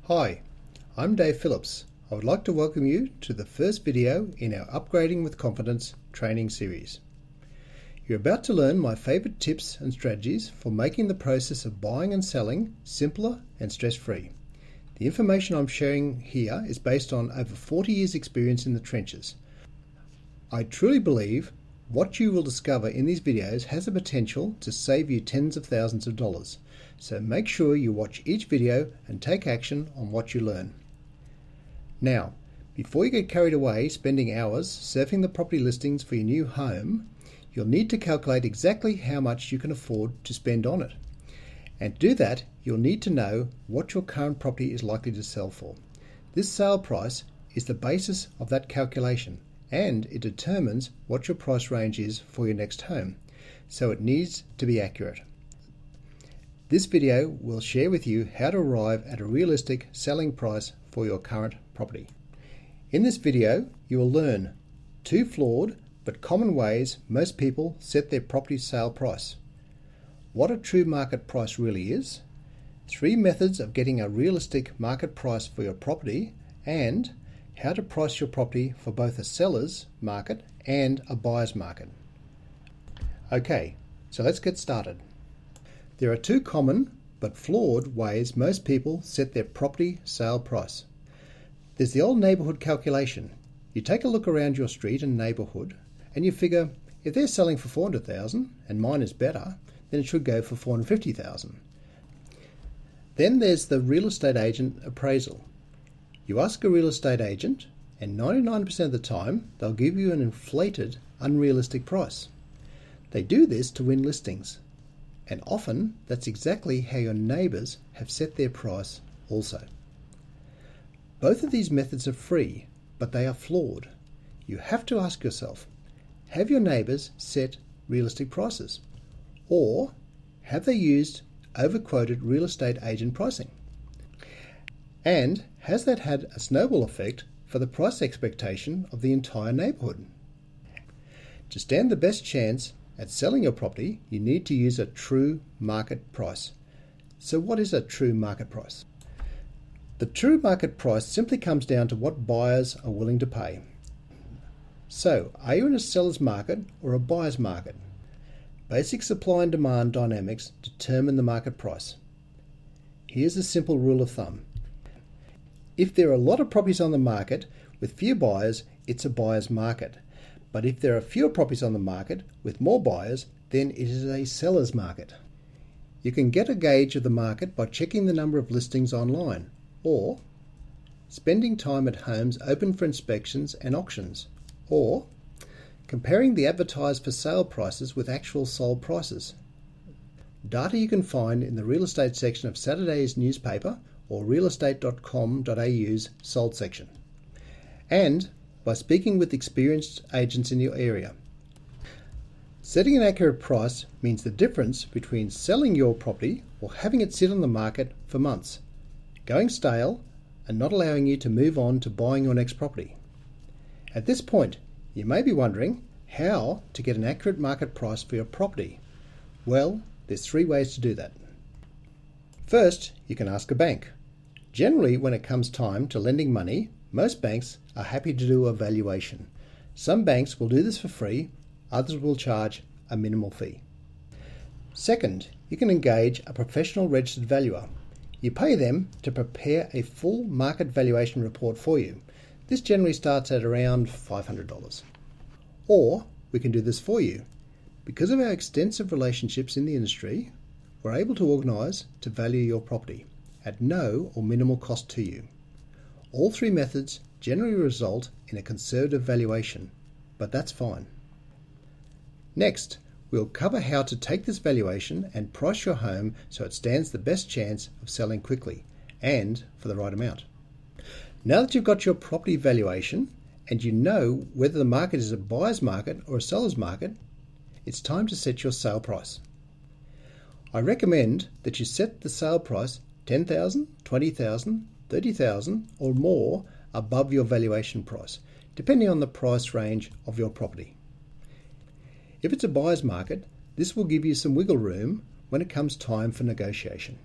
Hi, I'm Dave Phillips. I would like to welcome you to the first video in our Upgrading with Confidence training series. You're about to learn my favourite tips and strategies for making the process of buying and selling simpler and stress-free. The information I'm sharing here is based on over 40 years' experience in the trenches. I truly believe what you will discover in these videos has the potential to save you tens of thousands of dollars. So make sure you watch each video and take action on what you learn. Now, before you get carried away spending hours surfing the property listings for your new home, you'll need to calculate exactly how much you can afford to spend on it. And to do that, you'll need to know what your current property is likely to sell for. This sale price is the basis of that calculation, and it determines what your price range is for your next home, so it needs to be accurate. This video will share with you how to arrive at a realistic selling price for your current property. In this video, you will learn 2 flawed but common ways most people set their property sale price, what a true market price really is, 3 methods of getting a realistic market price for your property, and how to price your property for both a seller's market and a buyer's market. Okay, so let's get started. There are 2 common but flawed ways most people set their property sale price. There's the old neighbourhood calculation. You take a look around your street and neighbourhood and you figure if they're selling for $400,000 and mine is better, then it should go for $450,000. Then there's the real estate agent appraisal. You ask a real estate agent and 99% of the time they'll give you an inflated, unrealistic price. They do this to win listings. And often, that's exactly how your neighbours have set their price also. Both of these methods are free, but they are flawed. You have to ask yourself, have your neighbours set realistic prices? Or have they used overquoted real estate agent pricing? And has that had a snowball effect for the price expectation of the entire neighbourhood? To stand the best chance at selling your property, you need to use a true market price. So what is a true market price? The true market price simply comes down to what buyers are willing to pay. So, are you in a seller's market or a buyer's market? Basic supply and demand dynamics determine the market price. Here's a simple rule of thumb. If there are a lot of properties on the market with few buyers, it's a buyer's market. But if there are fewer properties on the market with more buyers, then it is a seller's market. You can get a gauge of the market by checking the number of listings online, or spending time at homes open for inspections and auctions, or comparing the advertised for sale prices with actual sold prices. Data you can find in the real estate section of Saturday's newspaper or realestate.com.au's sold section. And by speaking with experienced agents in your area. Setting an accurate price means the difference between selling your property or having it sit on the market for months, going stale, and not allowing you to move on to buying your next property. At this point, you may be wondering how to get an accurate market price for your property. Well, there's 3 ways to do that. First, you can ask a bank. Generally, when it comes time to lending money, most banks are happy to do a valuation. Some banks will do this for free, others will charge a minimal fee. Second, you can engage a professional registered valuer. You pay them to prepare a full market valuation report for you. This generally starts at around $500. Or we can do this for you. Because of our extensive relationships in the industry, we're able to organise to value your property at no or minimal cost to you. All 3 methods generally result in a conservative valuation, but that's fine. Next, we'll cover how to take this valuation and price your home so it stands the best chance of selling quickly and for the right amount. Now that you've got your property valuation and you know whether the market is a buyer's market or a seller's market, it's time to set your sale price. I recommend that you set the sale price $10,000, $20,000, $30,000 or more above your valuation price, depending on the price range of your property. If it's a buyer's market, this will give you some wiggle room when it comes time for negotiation.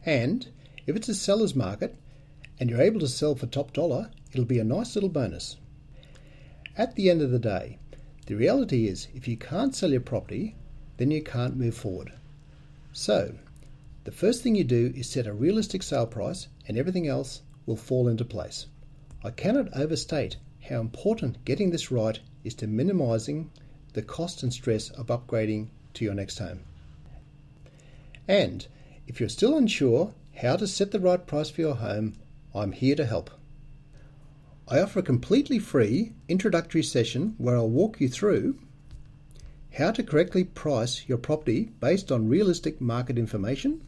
And If it's a seller's market and you're able to sell for top dollar, it'll be a nice little bonus. At the end of the day, the reality is if you can't sell your property, then you can't move forward. So, the first thing you do is set a realistic sale price and everything else will fall into place. I cannot overstate how important getting this right is to minimising the cost and stress of upgrading to your next home. And if you're still unsure how to set the right price for your home, I'm here to help. I offer a completely free introductory session where I'll walk you through how to correctly price your property based on realistic market information,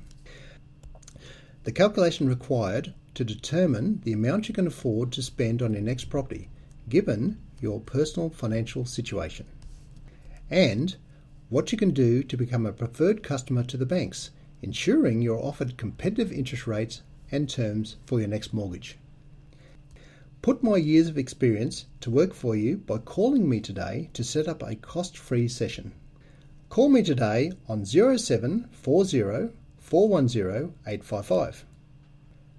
the calculation required to determine the amount you can afford to spend on your next property, given your personal financial situation, and what you can do to become a preferred customer to the banks, ensuring you're offered competitive interest rates and terms for your next mortgage. Put my years of experience to work for you by calling me today to set up a cost-free session. Call me today on 0740 410 855.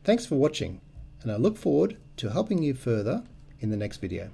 Thanks for watching, and I look forward to helping you further in the next video.